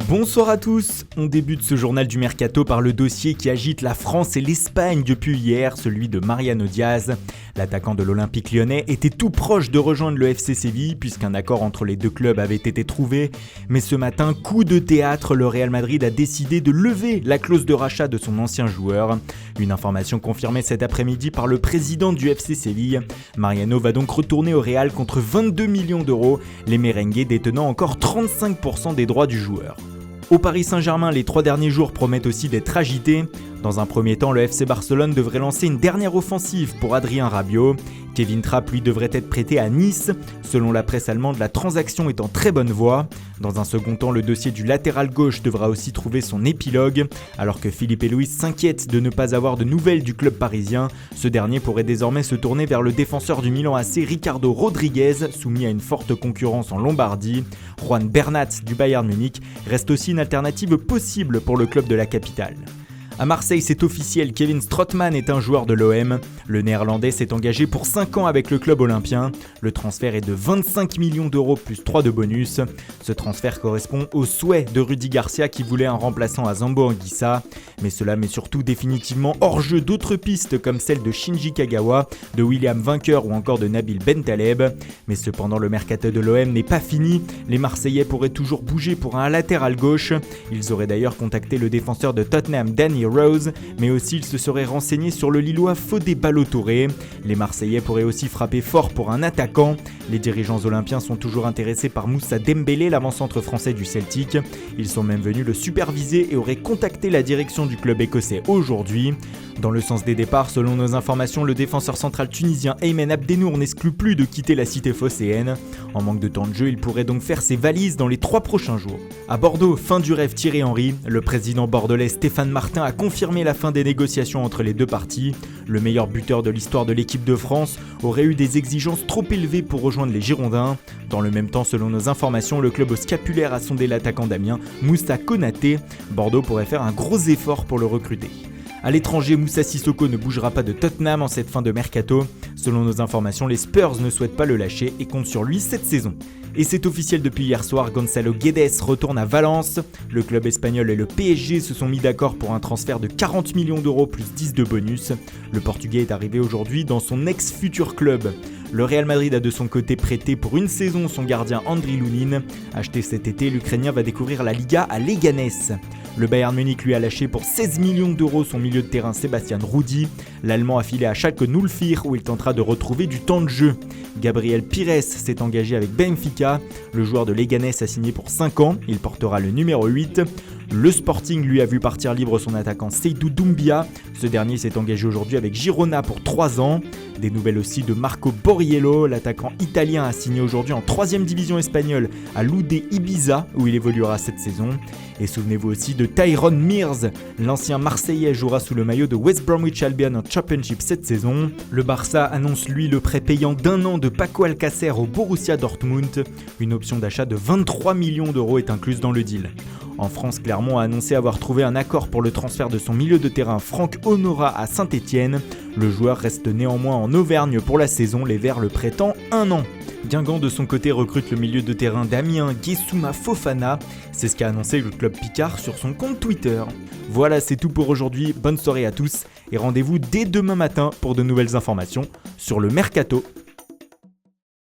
Bonsoir à tous, on débute ce journal du Mercato par le dossier qui agite la France et l'Espagne depuis hier, celui de Mariano Diaz. L'attaquant de l'Olympique lyonnais était tout proche de rejoindre le FC Séville puisqu'un accord entre les deux clubs avait été trouvé. Mais ce matin, coup de théâtre, le Real Madrid a décidé de lever la clause de rachat de son ancien joueur. Une information confirmée cet après-midi par le président du FC Séville. Mariano va donc retourner au Real contre 22 millions d'euros, les merengues détenant encore 35% des droits du joueur. Au Paris Saint-Germain, les 3 derniers jours promettent aussi d'être agités. Dans un premier temps, le FC Barcelone devrait lancer une dernière offensive pour Adrien Rabiot. Kevin Trapp, lui, devrait être prêté à Nice. Selon la presse allemande, la transaction est en très bonne voie. Dans un second temps, le dossier du latéral gauche devra aussi trouver son épilogue. Alors que Philippe Luis s'inquiète de ne pas avoir de nouvelles du club parisien, ce dernier pourrait désormais se tourner vers le défenseur du Milan AC Ricardo Rodriguez, soumis à une forte concurrence en Lombardie. Juan Bernat du Bayern Munich reste aussi une alternative possible pour le club de la capitale. À Marseille, c'est officiel, Kevin Strootman est un joueur de l'OM. Le néerlandais s'est engagé pour 5 ans avec le club olympien. Le transfert est de 25 millions d'euros plus 3 de bonus. Ce transfert correspond au souhait de Rudy Garcia qui voulait un remplaçant à Zambo Anguissa. Mais cela met surtout définitivement hors jeu d'autres pistes comme celle de Shinji Kagawa, de William Vainqueur ou encore de Nabil Bentaleb. Mais cependant, le mercato de l'OM n'est pas fini. Les Marseillais pourraient toujours bouger pour un latéral gauche. Ils auraient d'ailleurs contacté le défenseur de Tottenham, Danny Rose, mais aussi il se serait renseigné sur le Lillois Fodé Ballo-Touré. Les Marseillais pourraient aussi frapper fort pour un attaquant. Les dirigeants olympiens sont toujours intéressés par Moussa Dembélé, l'avant-centre français du Celtic. Ils sont même venus le superviser et auraient contacté la direction du club écossais aujourd'hui. Dans le sens des départs, selon nos informations, le défenseur central tunisien Aymen Abdenour n'exclut plus de quitter la cité phocéenne. En manque de temps de jeu, il pourrait donc faire ses valises dans les 3 prochains jours. À Bordeaux, fin du rêve Thierry Henry. Le président bordelais Stéphane Martin a confirmé la fin des négociations entre les deux parties. Le meilleur buteur de l'histoire de l'équipe de France aurait eu des exigences trop élevées pour rejoindre les Girondins. Dans le même temps, selon nos informations, le club au scapulaire a sondé l'attaquant d'Amiens, Moussa Konaté. Bordeaux pourrait faire un gros effort pour le recruter. À l'étranger, Moussa Sissoko ne bougera pas de Tottenham en cette fin de mercato. Selon nos informations, les Spurs ne souhaitent pas le lâcher et comptent sur lui cette saison. Et c'est officiel depuis hier soir, Gonçalo Guedes retourne à Valence. Le club espagnol et le PSG se sont mis d'accord pour un transfert de 40 millions d'euros plus 10 de bonus. Le Portugais est arrivé aujourd'hui dans son ex-futur club. Le Real Madrid a de son côté prêté pour une saison son gardien Andriy Lunin. Acheté cet été, l'Ukrainien va découvrir la Liga à Leganés. Le Bayern Munich lui a lâché pour 16 millions d'euros son milieu de terrain Sébastien Rudy. L'Allemand a filé à Schalke 04 où il tentera de retrouver du temps de jeu. Gabriel Pires s'est engagé avec Benfica. Le joueur de Leganés a signé pour 5 ans, il portera le numéro 8. Le Sporting lui a vu partir libre son attaquant Seydou Doumbia. Ce dernier s'est engagé aujourd'hui avec Girona pour 3 ans. Des nouvelles aussi de Marco Borriello, l'attaquant italien a signé aujourd'hui en 3e division espagnole à l'UD Ibiza où il évoluera cette saison. Et souvenez-vous aussi de Tyrone Mears, l'ancien Marseillais jouera sous le maillot de West Bromwich Albion en Championship cette saison. Le Barça annonce lui le prêt payant d'1 an de Paco Alcácer au Borussia Dortmund. Une option d'achat de 23 millions d'euros est incluse dans le deal. En France, Clermont a annoncé avoir trouvé un accord pour le transfert de son milieu de terrain Franck Honora à Saint-Étienne. Le joueur reste néanmoins en Auvergne pour la saison, les Verts le prêtant 1 an. Guingamp de son côté recrute le milieu de terrain d'Amiens Guessouma Fofana. C'est ce qu'a annoncé le club Picard sur son compte Twitter. Voilà, c'est tout pour aujourd'hui. Bonne soirée à tous et rendez-vous dès demain matin pour de nouvelles informations sur le Mercato.